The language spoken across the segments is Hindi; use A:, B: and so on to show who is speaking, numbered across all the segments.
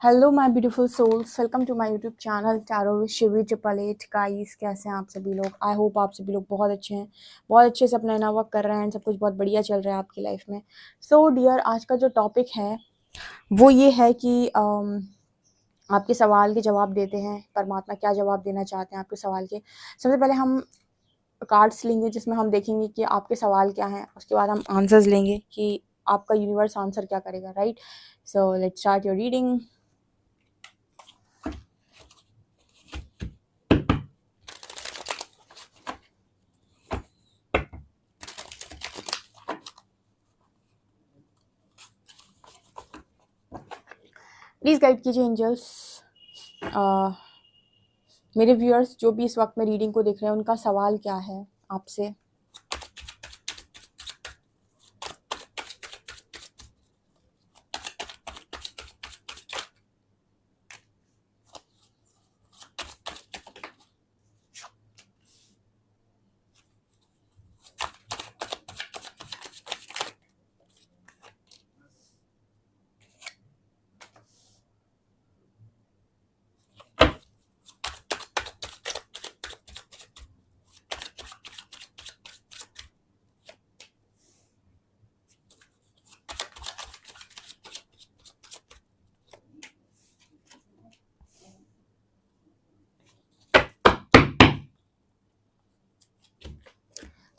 A: Hello my beautiful souls, welcome to my YouTube channel tarot with Shivi 888। Guys, कैसे हैं आप सभी लोग? आई होप आप सभी लोग बहुत अच्छे हैं, बहुत अच्छे से अपना नया वर्क कर रहे हैं, सब कुछ बहुत बढ़िया चल रहा है आपकी लाइफ में। सो डियर, आज का जो टॉपिक है वो ये है कि आपके सवाल के जवाब देते हैं, परमात्मा क्या जवाब देना चाहते हैं आपके सवाल के। सबसे पहले हम कार्ड्स लेंगे जिसमें हम देखेंगे कि आपके सवाल क्या हैं, उसके बाद हम आंसर्स लेंगे कि आपका यूनिवर्स आंसर क्या करेगा, right? So let's start your reading. Please guide कीजिए एंजल्स। मेरे व्यूअर्स जो भी इस वक्त में रीडिंग को देख रहे हैं, उनका सवाल क्या है आपसे?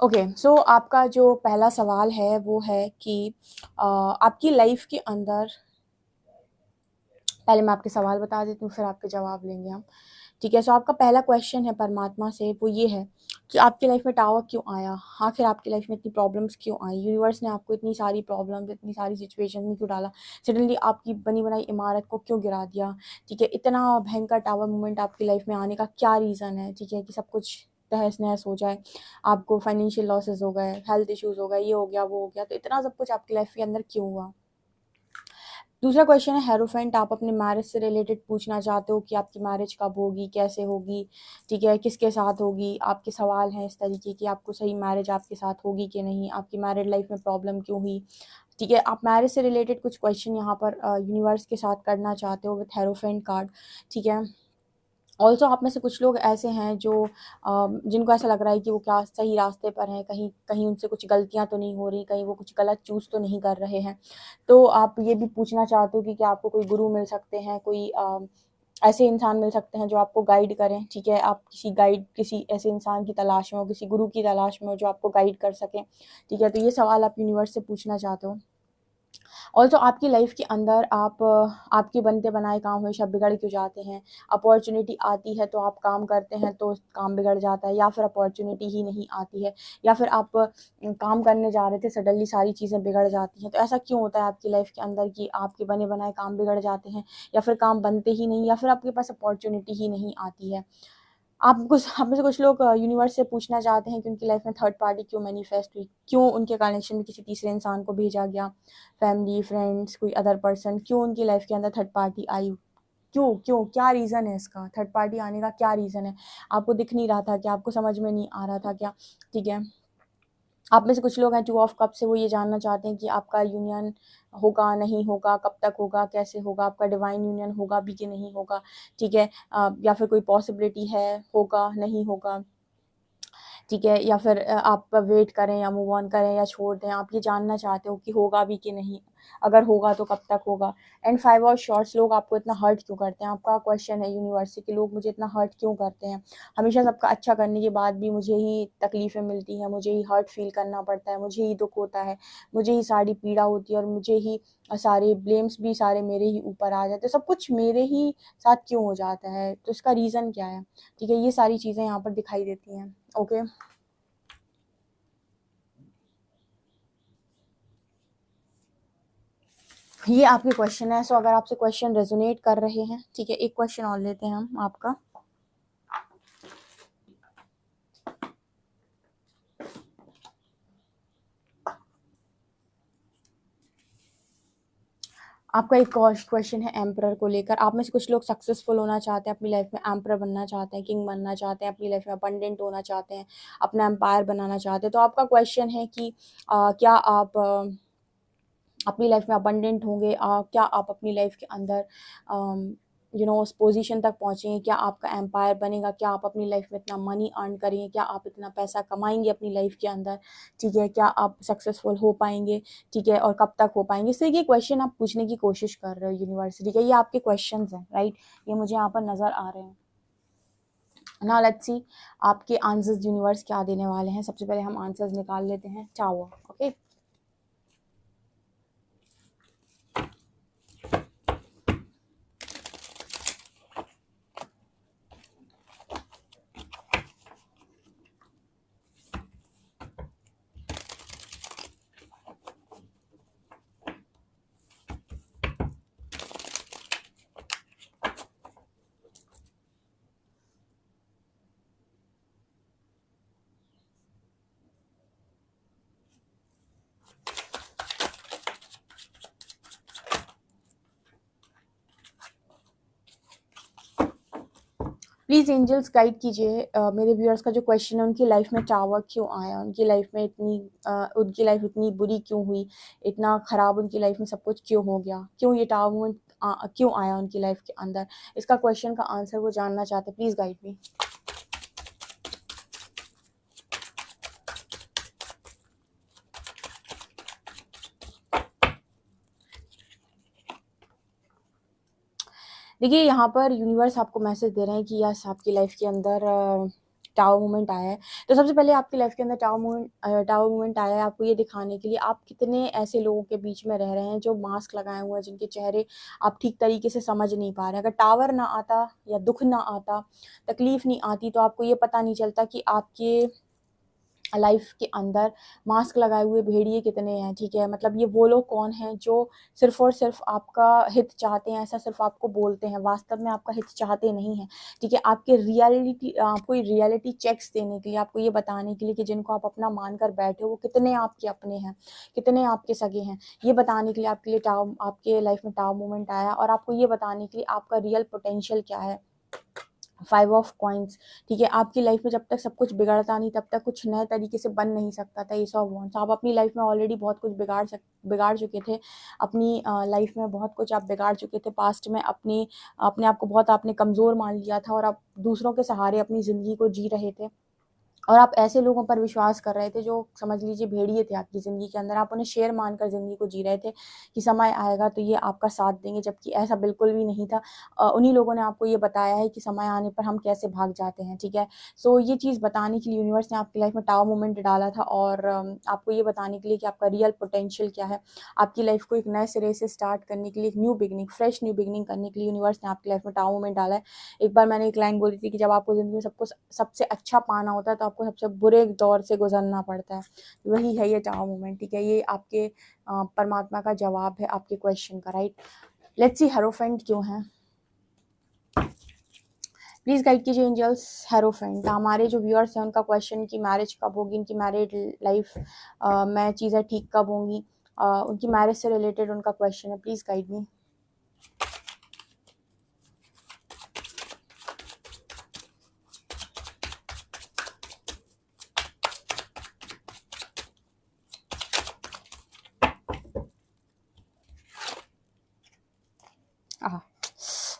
A: ओके, सो आपका जो पहला सवाल है वो है कि आपकी लाइफ के अंदर, पहले मैं आपके सवाल बता देती हूँ फिर आपके जवाब लेंगे हम, ठीक है? सो आपका पहला क्वेश्चन है परमात्मा से, वो ये है कि आपकी लाइफ में टावर क्यों आया? आखिर आपकी लाइफ में इतनी प्रॉब्लम्स क्यों आई? यूनिवर्स ने आपको इतनी सारी प्रॉब्लम्स, इतनी सारी सिचुएशन में क्यों डाला? सडनली आपकी बनी बनाई इमारत को क्यों गिरा दिया? ठीक है, इतना भयंकर टावर मूवमेंट आपकी लाइफ में आने का क्या रीज़न है? ठीक है, कि सब कुछ तहस नहस हो जाए, आपको फाइनेंशियल लॉसेस हो गए, हेल्थ इश्यूज हो गए, ये हो गया, वो हो गया, तो इतना सब कुछ आपकी लाइफ के अंदर क्यों हुआ? दूसरा क्वेश्चन है हेरोफेंट, आप अपने मैरिज से रिलेटेड पूछना चाहते हो कि आपकी मैरिज कब होगी, कैसे होगी, ठीक है, किसके साथ होगी? आपके सवाल हैं इस तरीके की, आपको सही मैरिज आपके साथ होगी कि नहीं, आपकी मैरिड लाइफ में प्रॉब्लम क्यों हुई? ठीक है, आप मैरिज से रिलेटेड कुछ क्वेश्चन यहाँ पर यूनिवर्स के साथ करना चाहते हो विथ हेरोफेंट कार्ड, ठीक है? ऑल्सो आप में से कुछ लोग ऐसे हैं जो जिनको ऐसा लग रहा है कि वो क्या सही रास्ते पर हैं, कहीं कहीं उनसे कुछ गलतियां तो नहीं हो रही, कहीं वो कुछ गलत चूज़ तो नहीं कर रहे हैं। तो आप ये भी पूछना चाहते हो कि क्या आपको कोई गुरु मिल सकते हैं, कोई ऐसे इंसान मिल सकते हैं जो आपको गाइड करें, ठीक है? आप किसी ऐसे इंसान की तलाश में हो, किसी गुरु की तलाश में हो जो आपको गाइड कर सकें, ठीक है? तो ये सवाल आप यूनिवर्स से पूछना चाहते हो। ऑल्सो आपकी लाइफ के अंदर आपके बनते बनाए काम हमेशा बिगड़ क्यों जाते हैं? अपॉर्चुनिटी आती है तो आप काम करते हैं तो काम बिगड़ जाता है, या फिर अपॉर्चुनिटी ही नहीं आती है, या फिर आप काम करने जा रहे थे, सडनली सारी चीज़ें बिगड़ जाती हैं। तो ऐसा क्यों होता है आपकी लाइफ के अंदर कि आपके बने बनाए काम बिगड़ जाते हैं, या फिर काम बनते ही नहीं, या फिर आपके पास अपॉर्चुनिटी ही नहीं आती है? आप में से कुछ लोग यूनिवर्स से पूछना चाहते हैं कि उनकी लाइफ में थर्ड पार्टी क्यों मैनिफेस्ट हुई, क्यों उनके कनेक्शन में किसी तीसरे इंसान को भेजा गया, फैमिली, फ्रेंड्स, कोई अदर पर्सन, क्यों उनकी लाइफ के अंदर थर्ड पार्टी आई? क्यों क्यों क्या रीज़न है इसका? थर्ड पार्टी आने का क्या रीज़न है? आपको दिख नहीं रहा था क्या? आपको समझ में नहीं आ रहा था क्या? ठीक है, आप में से कुछ लोग हैं टू ऑफ कप से, वो ये जानना चाहते हैं कि आपका यूनियन होगा, नहीं होगा, कब तक होगा, कैसे होगा, आपका डिवाइन यूनियन होगा भी कि नहीं होगा, ठीक है? या फिर कोई पॉसिबिलिटी है, होगा, नहीं होगा, ठीक है? या फिर आप वेट करें या मूव ऑन करें या छोड़ दें, आप ये जानना चाहते हो कि होगा भी कि नहीं, अगर होगा तो कब तक होगा? एंड 5 ऑफ शॉर्ट्स, लोग आपको इतना हर्ट क्यों करते हैं? आपका क्वेश्चन है यूनिवर्स से कि लोग मुझे इतना हर्ट क्यों करते हैं? हमेशा सबका अच्छा करने के बाद भी मुझे ही तकलीफ़ें मिलती हैं, मुझे ही हर्ट फ़ील करना पड़ता है, मुझे ही दुःख होता है, मुझे ही सारी पीड़ा होती है, और मुझे ही सारे ब्लेम्स भी सारे मेरे ही ऊपर आ जाते हैं, सब कुछ मेरे ही साथ क्यों हो जाता है? तो इसका रीज़न क्या है? ठीक है, ये सारी चीज़ें यहाँ पर दिखाई देती हैं। ओके, ये आपके क्वेश्चन है। सो अगर आपसे क्वेश्चन रेजोनेट कर रहे हैं, ठीक है, एक क्वेश्चन और लेते हैं हम आपका। आपका एक क्वेश्चन है एम्परर को लेकर। आप में से कुछ लोग सक्सेसफुल होना चाहते हैं अपनी लाइफ में, एम्परर बनना चाहते हैं, किंग बनना चाहते हैं, अपनी लाइफ में अबंडेंट होना चाहते हैं, अपना एम्पायर बनाना चाहते हैं। तो आपका क्वेश्चन है कि क्या आप अपनी लाइफ में अबंडेंट होंगे, क्या आप अपनी लाइफ के अंदर उस पोजीशन तक पहुँचेंगे, क्या आपका एम्पायर बनेगा, क्या आप अपनी लाइफ में इतना मनी अर्न करेंगे, क्या आप इतना पैसा कमाएंगे अपनी लाइफ के अंदर, ठीक है, क्या आप सक्सेसफुल हो पाएंगे, ठीक है, और कब तक हो पाएंगे। सो ये क्वेश्चन आप पूछने की कोशिश कर रहे हो यूनिवर्सिटी के, ये आपके क्वेश्चन हैं, राइट, ये मुझे यहाँ पर नज़र आ रहे हैं। नाउ लेट्स सी आपके आंसर्स यूनिवर्स क्या देने वाले हैं। सबसे पहले हम आंसर्स निकाल लेते हैं। Tower, okay, please angels guide कीजिए मेरे व्यूअर्स का जो क्वेश्चन है, उनकी लाइफ में टावर क्यों आया, उनकी लाइफ में उनकी लाइफ इतनी बुरी क्यों हुई, इतना ख़राब उनकी लाइफ में सब कुछ क्यों हो गया, क्यों ये टावर मोमेंट क्यों आया उनकी लाइफ के अंदर। इसका क्वेश्चन का आंसर वो जानना चाहते। प्लीज़ गाइड मी। देखिए यहाँ पर यूनिवर्स आपको मैसेज दे रहे हैं कि यस आपकी लाइफ के अंदर टावर मोमेंट आया है। तो सबसे पहले आपकी लाइफ के अंदर टावर मोमेंट आया है आपको ये दिखाने के लिए आप कितने ऐसे लोगों के बीच में रह रहे हैं जो मास्क लगाए हुए हैं, जिनके चेहरे आप ठीक तरीके से समझ नहीं पा रहे हैं। अगर टावर ना आता या दुख ना आता, तकलीफ नहीं आती, तो आपको ये पता नहीं चलता कि आपके लाइफ के अंदर मास्क लगाए हुए भेड़िए कितने हैं, ठीक है। मतलब ये वो लोग कौन हैं जो सिर्फ और सिर्फ आपका हित चाहते हैं, ऐसा सिर्फ आपको बोलते हैं, वास्तव में आपका हित चाहते नहीं हैं, ठीक है। आपको रियलिटी चेक्स देने के लिए, आपको ये बताने के लिए कि जिनको आप अपना मानकर बैठे हो वो कितने आपके अपने हैं, कितने आपके सगे हैं, ये बताने के लिए आपके लाइफ में टावर मोमेंट आया। और आपको ये बताने के लिए आपका रियल पोटेंशियल क्या है। 5 ऑफ कॉइन्स, ठीक है। आपकी लाइफ में जब तक सब कुछ बिगड़ता नहीं, तब तक कुछ नए तरीके से बन नहीं सकता था। एस ऑफ वॉन्ड्स, आप अपनी लाइफ में ऑलरेडी बहुत कुछ बिगाड़ चुके थे। अपनी लाइफ में बहुत कुछ आप बिगाड़ चुके थे। पास्ट में अपने आप को बहुत आपने कमज़ोर मान लिया था और आप दूसरों के सहारे अपनी ज़िंदगी को जी रहे थे। और आप ऐसे लोगों पर विश्वास कर रहे थे जो समझ लीजिए भेड़िए थे आपकी ज़िंदगी के अंदर। आप उन्हें शेर मानकर ज़िंदगी को जी रहे थे कि समय आएगा तो ये आपका साथ देंगे, जबकि ऐसा बिल्कुल भी नहीं था। उन्हीं लोगों ने आपको ये बताया है कि समय आने पर हम कैसे भाग जाते हैं, ठीक है। सो ये चीज़ बताने के लिए यूनिवर्स ने आपकी लाइफ में टावर मोमेंट डाला था और आपको ये बताने के लिए कि आपका रियल पोटेंशियल क्या है। आपकी लाइफ को एक नए सिरे से स्टार्ट करने के लिए, एक new beginning, fresh new beginning करने के लिए यूनिवर्स ने आपकी लाइफ में टावर मोमेंट डाला है। एक बार मैंने एक लाइन बोली थी कि जब आपको ज़िंदगी में सबसे अच्छा पाना होता है तो आपको सबसे बुरे दौर से गुजरना पड़ता है। वही है ये टावर मोमेंट, ठीक है। ये आपके परमात्मा का जवाब है आपके क्वेश्चन का, राइट। लेट्स सी हेरोफेंट क्यों है। प्लीज़ गाइड कीजिए एंजल्स। हेरोफेंट, हमारे जो व्यूअर्स हैं उनका क्वेश्चन कि मैरिज कब होगी, इनकी मैरिड लाइफ में चीज़ें ठीक कब होंगी, उनकी मैरिज से रिलेटेड उनका क्वेश्चन है। Please guide me.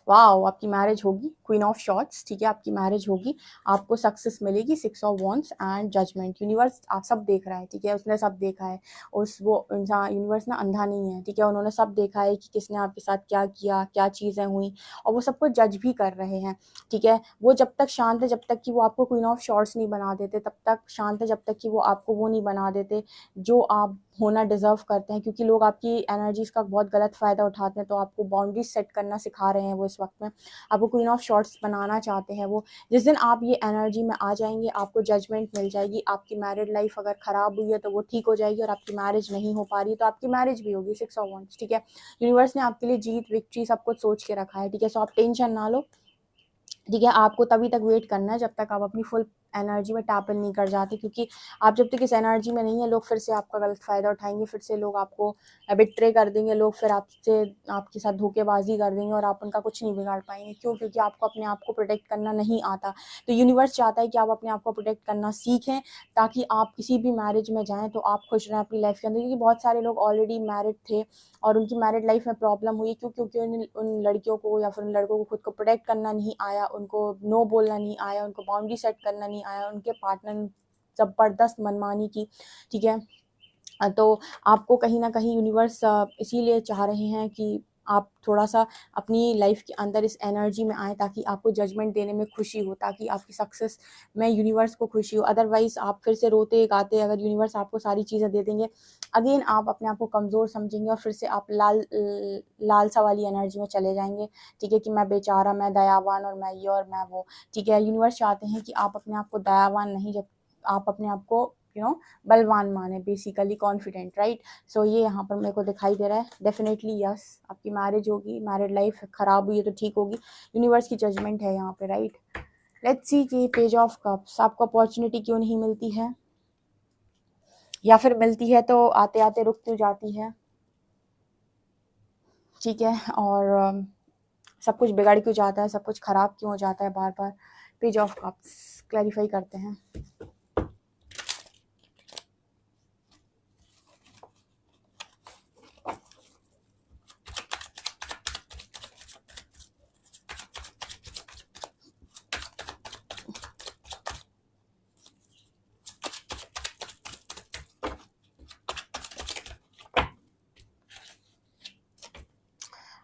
A: वाओ, आपकी मैरिज होगी। क्वीन ऑफ शॉर्ट्स, ठीक है, आपकी मैरिज होगी, आपको सक्सेस मिलेगी। 6 of wands and judgement. Universe आप सब देख रहा है, ठीक है, उसने सब देखा है। वो इंसान, यूनिवर्स ना अंधा नहीं है, ठीक है, उन्होंने सब देखा है कि किसने आपके साथ क्या किया, क्या चीज़ें हुई, और वो सबको जज भी कर रहे हैं, ठीक है। वो जब तक शांत है, जब तक कि वो आपको क्वीन ऑफ शॉर्ट्स नहीं बना देते, तब तक शांत है, जब तक कि वो आपको वो नहीं बना देते जो आप होना डिज़र्व करते हैं। क्योंकि लोग आपकी एनर्जीज़ का बहुत गलत फ़ायदा उठाते हैं, तो आपको बाउंड्रीज सेट करना सिखा रहे हैं वो इस वक्त में। आपको क्वीन ऑफ शॉर्ट्स बनाना चाहते हैं वो। जिस दिन आप ये एनर्जी में आ जाएंगे, आपको जजमेंट मिल जाएगी। आपकी मैरिड लाइफ अगर ख़राब हुई है तो वो ठीक हो जाएगी, और आपकी मैरिज नहीं हो पा रही तो आपकी मैरिज भी होगी। 6 ऑफ वॉन्ड्स, ठीक है। यूनिवर्स ने आपके लिए जीत, विक्ट्री सब कुछ सोच के रखा है, ठीक है। सो आप टेंशन ना लो, ठीक है। आपको तभी तक वेट करना है जब तक आप अपनी फुल एनर्जी में टैप इन नहीं कर जाते, क्योंकि आप जब तक इस एनर्जी में नहीं है, लोग फिर से आपका गलत फ़ायदा उठाएंगे, फिर से लोग आपको बिट्रे कर देंगे, लोग फिर आपसे आपके साथ धोखेबाजी कर देंगे और आप उनका कुछ नहीं बिगाड़ पाएंगे। क्यों? क्योंकि आपको अपने आप को प्रोटेक्ट करना नहीं आता। तो यूनिवर्स चाहता है कि आप अपने आप को प्रोटेक्ट करना सीखें, ताकि आप किसी भी मैरिज में जाएँ तो आप खुश रहें अपनी लाइफ के अंदर। क्योंकि बहुत सारे लोग ऑलरेडी मैरिड थे और उनकी मैरिड लाइफ में प्रॉब्लम हुई, क्यों? क्योंकि उन लड़कियों को या फिर उन लड़कों को खुद को प्रोटेक्ट करना नहीं आया, उनको नो बोलना नहीं आया, उनको बाउंड्री सेट करना नहीं आया, उनके पार्टनर ने ज़बरदस्त मनमानी की, ठीक है? तो आपको कहीं न कहीं यूनिवर्स इसीलिए चाह रहे हैं कि आप थोड़ा-सा अपनी लाइफ के अंदर इस एनर्जी में आएँ, ताकि आपको जजमेंट देने में खुशी हो, ताकि आपकी सक्सेस में यूनिवर्स को खुशी हो। अदरवाइज़ आप फिर से रोते-गाते, अगर यूनिवर्स आपको सारी चीज़ें दे देंगे, अगेन आप अपने आप को कमज़ोर समझेंगे और फिर से आप लालसा वाली एनर्जी में चले जाएँगे, ठीक है? कि मैं बेचारा, मैं दयावान और मैं ये और मैं वो, ठीक है? यूनिवर्स चाहते हैं कि आप अपने आप को दयावान नहीं, जब आप अपने आप को बलवान माने, बेसिकली कॉन्फिडेंट, राइट? सो ये यहाँ पर मेरे को दिखाई दे रहा है। डेफिनेटली यस, आपकी मैरिज होगी, मैरिड लाइफ खराब हुई है तो ठीक होगी, यूनिवर्स की जजमेंट है यहाँ पे, राइट? लेट्स सी कि पेज ऑफ कप्स, आपको अपॉर्चुनिटी क्यों नहीं मिलती है, या फिर मिलती है तो आते आते रुक क्यों जाती है, ठीक है? और सब कुछ बिगड़ क्यों जाता है, सब कुछ खराब क्यों हो जाता है बार बार। पेज ऑफ कप्स क्लैरिफाई करते हैं।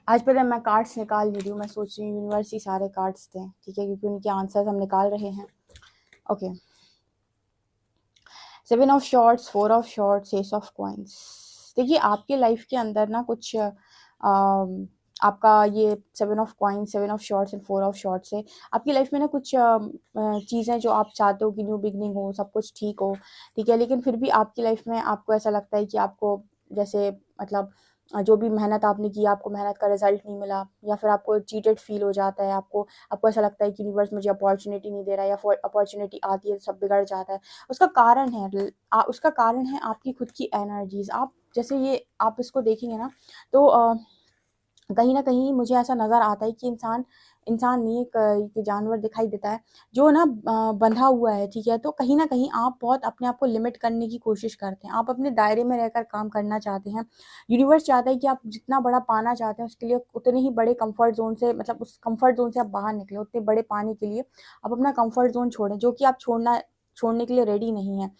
A: आज पता है मैं कार्ड्स निकाल नहीं रही हूँ, मैं सोच रही हूँ यूनिवर्स ही सारे कार्ड्स दें, ठीक है? क्योंकि उनके आंसर्स हम निकाल रहे हैं। Okay, 7 of shorts, 4 of shorts, S of coins. देखिए आपके लाइफ के अंदर ना कुछ आपका ये 7 of coins, 7 of shorts and 4 of shorts है। आपकी लाइफ में ना कुछ चीज़ें जो आप चाहते हो कि न्यू बिगनिंग हो, सब कुछ ठीक हो, ठीक है? लेकिन फिर भी आपकी लाइफ में आपको ऐसा लगता है कि आपको जैसे मतलब जो भी मेहनत आपने की, आपको मेहनत का रिजल्ट नहीं मिला, या फिर आपको चीटेड फील हो जाता है, आपको आपको ऐसा लगता है कि यूनिवर्स मुझे अपॉर्चुनिटी नहीं दे रहा है, या फिर अपॉर्चुनिटी आती है तो सब बिगड़ जाता है। उसका कारण है उसका कारण है आपकी खुद की एनर्जीज। आप जैसे ये आप इसको देखेंगे ना, तो कहीं न कहीं मुझे ऐसा नज़र आता है कि इंसान इंसान नहीं, एक जानवर दिखाई देता है जो ना बंधा हुआ है, ठीक है? तो कहीं न कहीं आप बहुत अपने आप को लिमिट करने की कोशिश करते हैं, आप अपने दायरे में रहकर काम करना चाहते हैं। यूनिवर्स चाहता है कि आप जितना बड़ा पाना चाहते हैं, उसके लिए उतने ही बड़े कम्फर्ट ज़ोन से, मतलब उस कम्फर्ट ज़ोन से आप बाहर निकलें, उतने बड़े पाने के लिए आप अपना कम्फर्ट ज़ोन छोड़ें, जो कि आप छोड़ने के लिए रेडी नहीं हैं।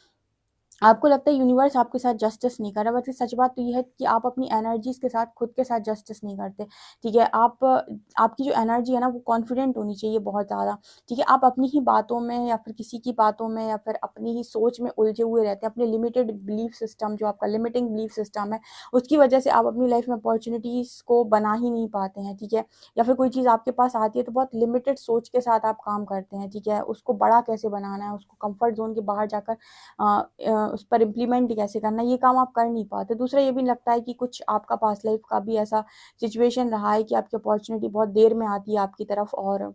A: आपको लगता है यूनिवर्स आपके साथ जस्टिस नहीं कर रहा, बल्कि सच बात तो ये है कि आप अपनी एनर्जीज़ के साथ खुद के साथ जस्टिस नहीं करते, ठीक है? आपकी जो एनर्जी है ना, वो कॉन्फिडेंट होनी चाहिए बहुत ज़्यादा, ठीक है? आप अपनी ही बातों में या फिर किसी की बातों में या फिर अपनी ही सोच में उलझे हुए रहते हैं, अपने लिमिटेड बिलीफ सिस्टम, जो आपका लिमिटिंग बिलीफ सिस्टम है, उसकी वजह से आप अपनी लाइफ में अपॉर्चुनिटीज़ को बना ही नहीं पाते हैं, ठीक है? या फिर कोई चीज़ आपके पास आती है तो बहुत लिमिटेड सोच के साथ आप काम करते हैं, ठीक है? उसको बड़ा कैसे बनाना है, उसको कम्फर्ट ज़ोन के बाहर जाकर उस पर इम्प्लीमेंट कैसे करना है, ये काम आप कर नहीं पाते। दूसरा ये भी लगता है कि कुछ आपका पास्ट लाइफ का भी ऐसा सिचुएशन रहा है कि आपकी अपॉर्चुनिटी बहुत देर में आती है आपकी तरफ, और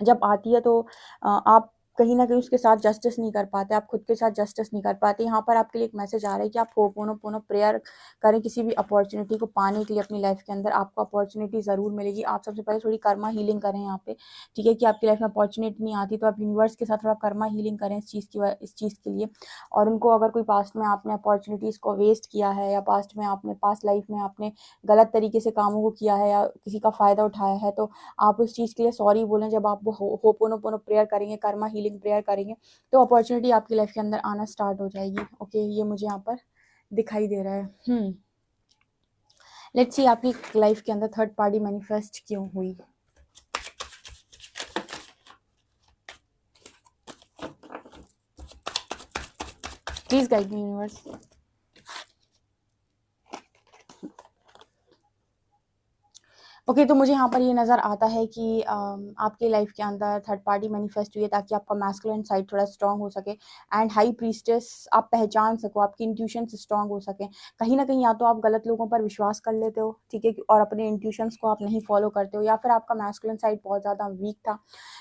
A: जब आती है तो आप कहीं न कहीं उसके साथ जस्टिस नहीं कर पाते, आप खुद के साथ जस्टिस नहीं कर पाते। यहाँ पर आपके लिए एक मैसेज आ रहा है कि आप होपोनोपोनो प्रेयर करें किसी भी अपॉर्चुनिटी को पाने के लिए अपनी लाइफ के अंदर, आपको अपॉर्चुनिटी ज़रूर मिलेगी। आप सबसे पहले थोड़ी कर्मा हीलिंग करें यहाँ पे, ठीक है? कि आपकी लाइफ में अपॉर्चुनिटी नहीं आती तो आप यूनिवर्स के साथ थोड़ा कर्मा हीलिंग करें इस चीज़ के लिए। और उनको, अगर कोई पास्ट में आपने अपॉर्चुनिटीज़ को वेस्ट किया है, या पास्ट लाइफ में आपने गलत तरीके से कामों को किया है या किसी का फ़ायदा उठाया है, तो आप उस चीज़ के लिए सॉरी बोलें। जब आप वो होपोनोपोनो प्रेयर करेंगे, कर्मा हीलिंग प्रेयर करेंगे, तो अपॉर्चुनिटी आपकी लाइफ के अंदर आना स्टार्ट हो जाएगी। ओके, ये मुझे यहाँ पर दिखाई दे रहा है। लेट्स सी आपकी लाइफ के अंदर थर्ड पार्टी मैनिफेस्ट क्यों हुई। Please guide me universe. Okay तो मुझे यहाँ पर ये नज़र आता है कि आपके लाइफ के अंदर थर्ड पार्टी मैनिफेस्ट हुई है ताकि आपका मैस्कुलिन साइड थोड़ा स्ट्रांग हो सके एंड हाई प्रीस्टेस आप पहचान सको, आपकी इंट्यूशन स्ट्रांग हो सके। कहीं ना कहीं या तो आप गलत लोगों पर विश्वास कर लेते हो, ठीक है, और अपने इंट्यूशंस को आप नहीं फॉलो करते हो, या फिर आपका मैस्कुलिन साइड बहुत ज़्यादा वीक था।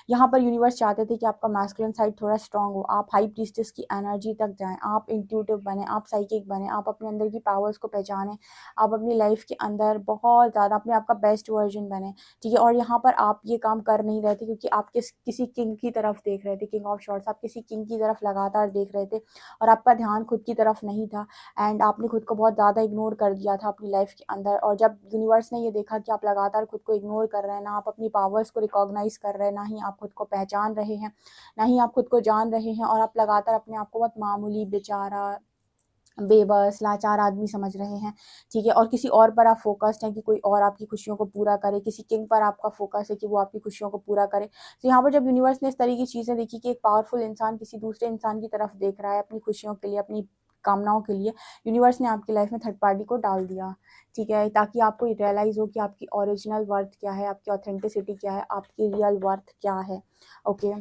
A: यहाँ पर यूनिवर्स चाहते थे कि आपका मैस्कुलिन साइड थोड़ा स्ट्रांग हो, आप हाई प्रीस्टेस की एनर्जी तक जाएँ, आप इंट्यूटिव बने, आप साइकिक बने, आप अपने अंदर की पावर्स को पहचानें, आप अपनी लाइफ के अंदर बहुत ज़्यादा अपने आप का बेस्ट वर्जन बने, ठीक है। और यहाँ पर आप ये काम कर नहीं रहे थे क्योंकि आप किसी किंग की तरफ देख रहे थे, किंग ऑफ शॉर्ट्स, आप किसी किंग की तरफ लगातार देख रहे थे और आपका ध्यान खुद की तरफ नहीं था एंड आपने खुद को बहुत ज़्यादा इग्नोर कर दिया था अपनी लाइफ के अंदर। और जब यूनिवर्स ने ये देखा कि आप लगातार खुद को इग्नोर कर रहे हैं, ना आप अपनी पावर्स को रिकॉग्नाइज कर रहे हैं, ना ही आप खुद को पहचान रहे हैं, ना ही आप खुद को जान रहे हैं, और आप लगातार अपने आप को बहुत मामूली, बेचारा, बेबस, लाचार आदमी समझ रहे हैं, ठीक है, और किसी और पर आप फोकस्ड हैं कि कोई और आपकी खुशियों को पूरा करे, किसी किंग पर आपका फोकस है कि वो आपकी खुशियों को पूरा करे। तो यहाँ पर जब यूनिवर्स ने इस तरह की चीज़ें देखी कि एक पावरफुल इंसान किसी दूसरे इंसान की तरफ देख रहा है अपनी खुशियों के लिए, अपनी कामनाओं के लिए, यूनिवर्स ने आपकी लाइफ में थर्ड पार्टी को डाल दिया, ठीक है, ताकि आपको रियलाइज़ हो कि आपकी ओरिजिनल वर्थ क्या है, आपकी ऑथेंटिसिटी क्या है, आपकी रियल वर्थ क्या है। ओके,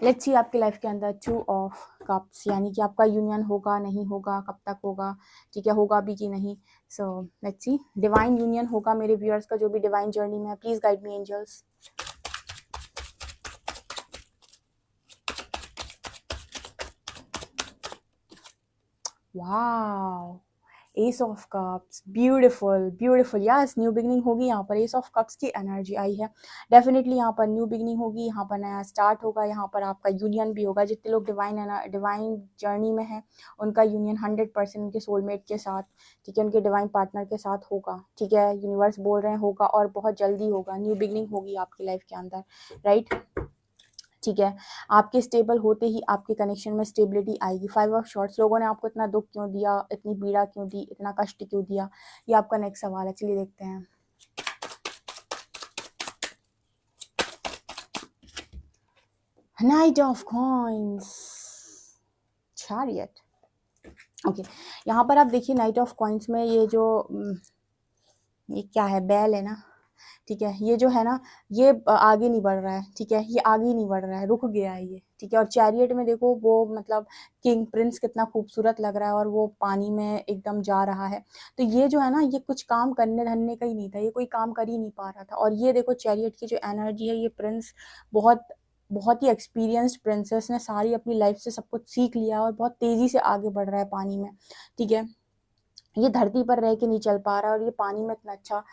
A: लेट्स सी आपकी लाइफ के अंदर 2 ऑफ कप्स, यानी कि आपका यूनियन होगा, नहीं होगा, कब तक होगा, ठीक है, होगा भी कि नहीं। So let's see, divine union होगा मेरे व्यूअर्स का जो भी डिवाइन जर्नी में है। Please guide me angels. Wow, ace of cups, beautiful beautiful, yes, new beginning होगी। यहाँ पर एस ऑफ कप्स की एनर्जी आई है, डेफिनेटली यहाँ पर न्यू बिगनिंग होगी, यहाँ पर नया स्टार्ट होगा, यहाँ पर आपका यूनियन भी होगा। जितने लोग डिवाइन जर्नी में हैं उनका यूनियन 100% उनके सोलमेट के साथ, ठीक है, उनके डिवाइन पार्टनर के साथ होगा, ठीक है, यूनिवर्स बोल रहे हैं होगा और बहुत जल्दी होगा, न्यू बिगनिंग होगी आपकी लाइफ के अंदर, राइट, ठीक है। आपके स्टेबल होते ही आपके कनेक्शन में स्टेबिलिटी आएगी। 5 ऑफ शॉर्ट्स, लोगों ने आपको इतना दुख क्यों दिया, इतनी पीड़ा क्यों दी, इतना कष्ट क्यों दिया, ये आपका नेक्स्ट सवाल है। चलिए देखते हैं। Night of coins, chariot, okay, यहाँ पर आप देखिए नाइट ऑफ कॉइंस में ये जो ये क्या है, बैल है ना, ठीक है, ये जो है ना, ये आगे नहीं बढ़ रहा है, ठीक है, ये आगे नहीं बढ़ रहा है, रुक गया है ये, ठीक है। और चैरियट में देखो वो मतलब किंग प्रिंस कितना खूबसूरत लग रहा है और वो पानी में एकदम जा रहा है। तो ये जो है ना, ये कुछ काम करने धरने का ही नहीं था, ये कोई काम कर ही नहीं पा रहा था। और ये देखो चैरियट की जो एनर्जी है, ये प्रिंस बहुत बहुत ही एक्सपीरियंस्ड प्रिंसेस ने सारी अपनी लाइफ से सब कुछ सीख लिया और बहुत तेजी से आगे बढ़ रहा है पानी में, ठीक है। ये धरती पर रह के नहीं चल पा रहा है और ये पानी में इतना अच्छा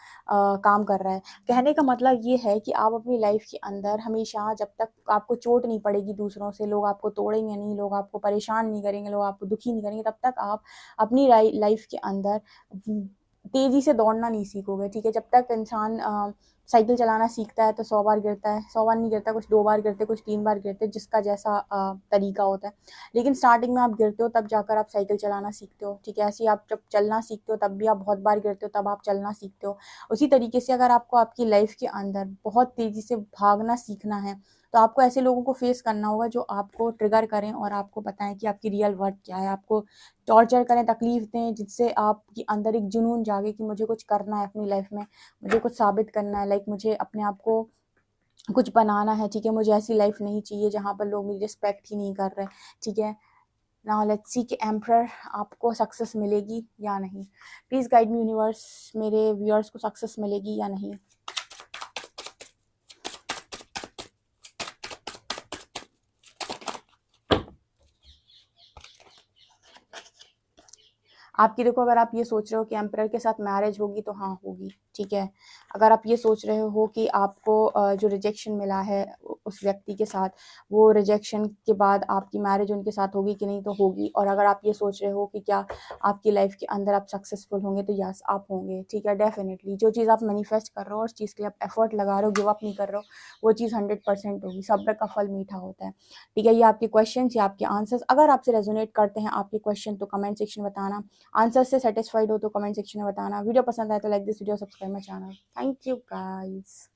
A: काम कर रहा है। कहने का मतलब ये है कि आप अपनी लाइफ के अंदर हमेशा, जब तक आपको चोट नहीं पड़ेगी दूसरों से, लोग आपको तोड़ेंगे नहीं, लोग आपको परेशान नहीं करेंगे, लोग आपको दुखी नहीं करेंगे, तब तक आप अपनी लाइफ के अंदर तेजी से दौड़ना नहीं सीखोगे, ठीक है। जब तक इंसान साइकिल चलाना सीखता है तो 100 बार गिरता है, 100 बार नहीं गिरता, कुछ 2 बार गिरते, कुछ 3 बार गिरते, जिसका जैसा तरीका होता है। लेकिन स्टार्टिंग में आप गिरते हो तब जाकर आप साइकिल चलाना सीखते हो, ठीक है। ऐसे ही आप जब चलना सीखते हो तब भी आप बहुत बार गिरते हो, तब आप चलना सीखते हो। उसी तरीके से अगर आपको आपकी लाइफ के अंदर बहुत तेज़ी से भागना सीखना है तो आपको ऐसे लोगों को फेस करना होगा जो आपको ट्रिगर करें और आपको बताएं कि आपकी रियल वर्थ क्या है, आपको टॉर्चर करें, तकलीफ दें, जिससे आपके अंदर एक जुनून जागे कि मुझे कुछ करना है अपनी लाइफ में, मुझे कुछ साबित करना है, लाइक मुझे अपने आप को कुछ बनाना है, ठीक है। मुझे ऐसी लाइफ नहीं चाहिए जहाँ पर लोग मेरी रिस्पेक्ट ही नहीं कर रहे, ठीक है। नाउ लेट्स सी कि एम्परर आपको सक्सेस मिलेगी या नहीं। प्लीज़ गाइड मी यूनिवर्स, मेरे व्यूअर्स को सक्सेस मिलेगी या नहीं। आपकी देखो, अगर आप ये सोच रहे हो कि एम्परर के साथ मैरिज होगी तो हाँ होगी, ठीक है। अगर आप ये सोच रहे हो कि आपको जो रिजेक्शन मिला है उस व्यक्ति के साथ, वो रिजेक्शन के बाद आपकी मैरिज उनके साथ होगी कि नहीं, तो होगी। और अगर आप ये सोच रहे हो कि क्या आपकी लाइफ के अंदर आप सक्सेसफुल होंगे, तो यस आप होंगे, ठीक है, डेफिनेटली। जो चीज़ आप मैनिफेस्ट कर रहे हो और उस चीज़ के लिए आप एफर्ट लगा रहे हो, गिव अप नहीं कर रहे हो, वो चीज़ 100% होगी। सब्र का फल मीठा होता है, ठीक है। ये आपके क्वेश्चन, ये आपके आंसर्स। अगर आपसे रेजोनेट करते हैं आपके क्वेश्चन तो कमेंट सेक्शन में बताना, आंसर से सेटिस्फाइड हो तो कमेंट सेक्शन में बताना। वीडियो पसंद आए तो like this video, subscribe my channel. Thank you guys.